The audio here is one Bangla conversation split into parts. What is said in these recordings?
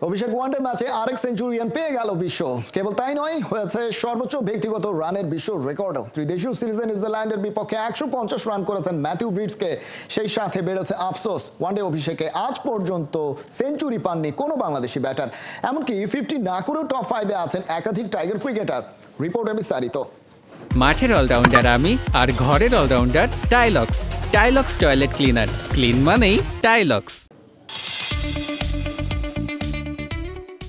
অভিষেক ওয়ানডে ম্যাচে আরেক সেঞ্চুরিয়ান পেয়ে গেল বিশ্ব। কেবল তাই নয়, হয়েছে সর্বোচ্চ ব্যক্তিগত রানের বিশ্ব রেকর্ডও। ত্রিদেশীয় সিরিজে নিউজিল্যান্ডের বিপক্ষে 150 রান করেছেন ম্যাথিউ ব্রিডসকে। সেই সাথে বেড়েছে আফসোস, ওয়ানডে অভিষেকে আজ পর্যন্ত সেঞ্চুরি পাননি কোনো বাংলাদেশি ব্যাটার। এমনকি 50 না করেও টপ 5-এ আছেন একাধিক টাইগার ক্রিকেটার। রিপোর্টে বিস্তারিত। মাঠের অলরাউন্ডার আমি, আর ঘরের allrounder Tilex. Tilex toilet cleaner, clean মানেই টাইলক্স।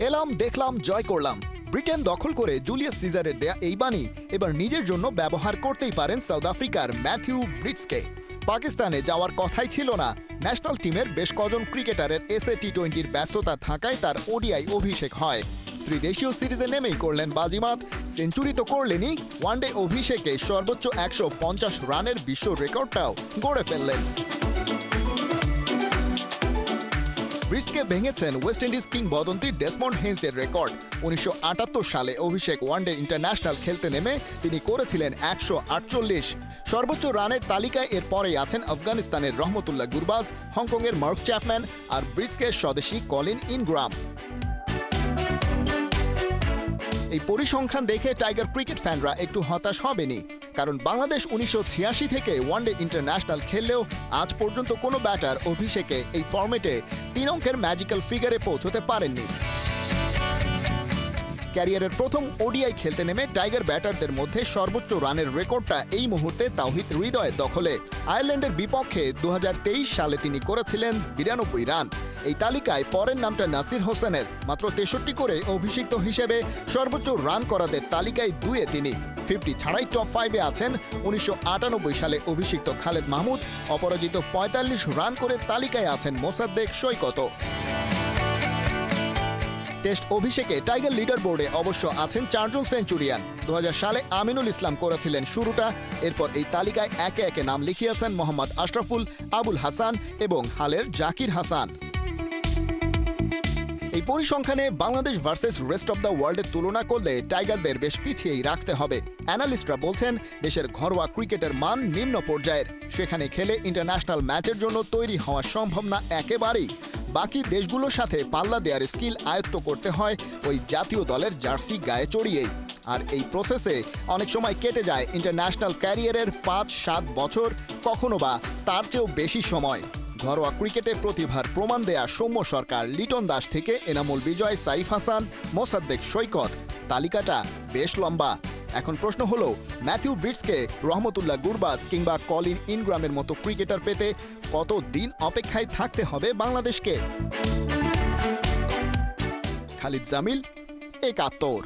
এলাম, দেখলাম, জয় করলাম। ব্রিটেন দখল করে জুলিয়াস সিজারের দেয়া এই বাণী এবার নিজের জন্য ব্যবহার করতেই পারেন সাউথ আফ্রিকার ম্যাথিউ ব্রিডসকে। পাকিস্তানে যাওয়ার কথাই ছিল না। ন্যাশনাল টিমের বেশ কজন ক্রিকেটারের এসএ টি-20-র ব্যস্ততা থাকায় তার ওডিআই অভিষেক হয়। ত্রিদেশীয় সিরিজে নেমেই করলেন বাজিমাত। সেঞ্চুরি তো করলেনই, ওয়ানডে অভিষেকে সর্বোচ্চ 150 রানের বিশ্ব রেকর্ডটাও গড়ে ফেললেন। ব্রিডসকে ভেঙেছেন ওয়েস্ট ইন্ডিজ কিংবদন্তি ডেসমন্ড হেইন্সের রেকর্ড। 1978 সালে অভিষেক ওয়ানডে ইন্টারন্যাশনাল খেলতে নেমে তিনি করেছিলেন 148। সর্বোচ্চ রানের তালিকায় এর পরেই আছেন আফগানিস্তানের রহমতুল্লাহ গুরবাজ, হংকংয়ের মার্ক চ্যাপম্যান আর ব্রিডসকে স্বদেশী কলিন ইনগ্রাম। এই পরিসংখ্যান দেখে টাইগার ক্রিকেট ফ্যানরা একটু হতাশ হবেনি, কারণ বাংলাদেশ 1986 থেকে ওয়ানডে ইন্টারন্যাশনাল খেললেও আজ পর্যন্ত কোনো ব্যাটার অভিষেকে এই ফরম্যাটে 3 অঙ্কের ম্যাজিক্যাল ফিগারে পৌঁছতে পারেননি। ক্যারিয়ারের প্রথম ওডিআই খেলতে নেমে টাইগার ব্যাটারদের মধ্যে সর্বোচ্চ রানের রেকর্ডটা এই মুহূর্তে তাওহিদ হৃদয়ের দখলে। আয়ারল্যান্ডের বিপক্ষে 2023 সালে তিনি করেছিলেন 92 রান। এই তালিকায় পরের নামটা নাসির হোসেনের। মাত্র 63 করে অভিষিক্ত হিসেবে সর্বোচ্চ রান করাদের তালিকায় 2-এ তিনি। 50 ছাড়াই টপ 5-এ আছেন 1998 সালে অভিষিক্ত খালেদ মাহমুদ। অপরাজিত 45 রান করে তালিকায় আছেন মোসাদ্দেক সৈকত। টেস্ট অভিষেকে টাইগার লিডার বোর্ডে অবশ্য আছেন 4 জন সেঞ্চুরিয়ান। 2000 সালে আমিনুল ইসলাম করেছিলেন শুরুটা। এরপর এই তালিকায় একে একে নাম লিখিয়েছেন মোহাম্মদ আশরাফুল, আবুল হাসান এবং হালের জাকির হাসান। এই পরিসংখ্যানে Bangladesh versus rest of the ওয়ার্ল্ডের তুলনা করলে টাইগারদের বেশ পিছিয়েই রাখতে হবে। অ্যানালিস্টরা বলছেন দেশের ঘরোয়া ক্রিকেটের মান নিম্ন পর্যায়ের। সেখানে খেলে ইন্টারন্যাশনাল ম্যাচের জন্য তৈরি হওয়া সম্ভব না একেবারেই। বাকি দেশগুলোর সাথে পাল্লা দেওয়ার স্কিল আয়ত্ত করতে হয় ওই জাতীয় দলের জার্সি গায়ে চড়িয়েই। আর এই প্রসেসে অনেক সময় কেটে যায় ইন্টারন্যাশনাল ক্যারিয়ারের 5-7 বছর, কখনো বা তার চেয়েও বেশি সময়। ঘরোয়া ক্রিকেটে প্রতিভার প্রমাণ দেয়া সৌম্য সরকার, লিটন দাস থেকে এনামুল বিজয়, সাইফ হাসান, মোসাদ্দেক সৈকত, তালিকাটা বেশ লম্বা। এখন প্রশ্ন হলো, ম্যাথিউ ব্রিডসকে রহমতুল্লাহ গুরবাজ কিংবা কলিন ইনগ্রামের মতো ক্রিকেটার পেতে কত দিন অপেক্ষায় থাকতে হবে বাংলাদেশকে? খালিদ জামিল, 71।